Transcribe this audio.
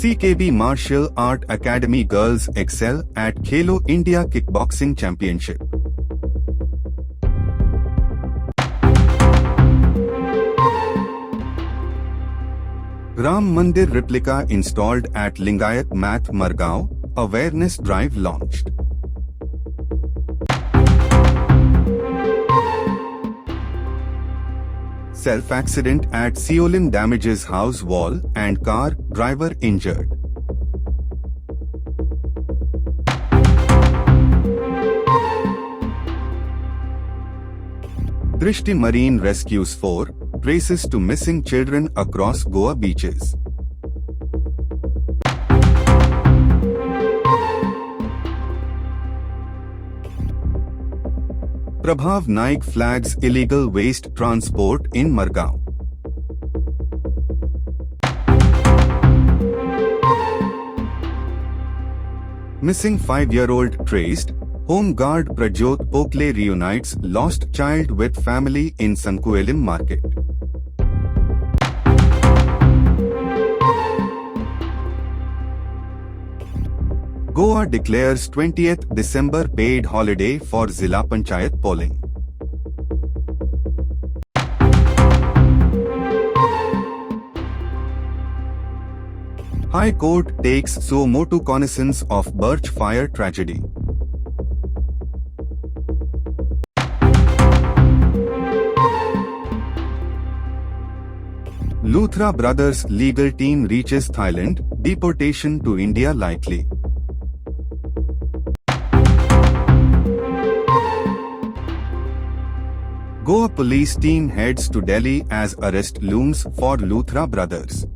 CKB Martial Art Academy girls excel at Khelo India Kickboxing Championship. Ram Mandir replica installed at Lingayat Math Margao, awareness drive launched. Self-accident at Seolim damages house wall and car, driver injured. Drishti Marine rescues 4, traces to missing children across Goa beaches. Prabhav Naik flags illegal waste transport in Margao. Missing 5-year-old traced, Home Guard Prajot Pokle reunites lost child with family in Sankuelim market. Goa declares 20th December paid holiday for Zilla Panchayat polling. High Court takes suo motu cognizance of Birch fire tragedy. Luthra brothers' legal team reaches Thailand, deportation to India likely. Goa police team heads to Delhi as arrest looms for Luthra brothers.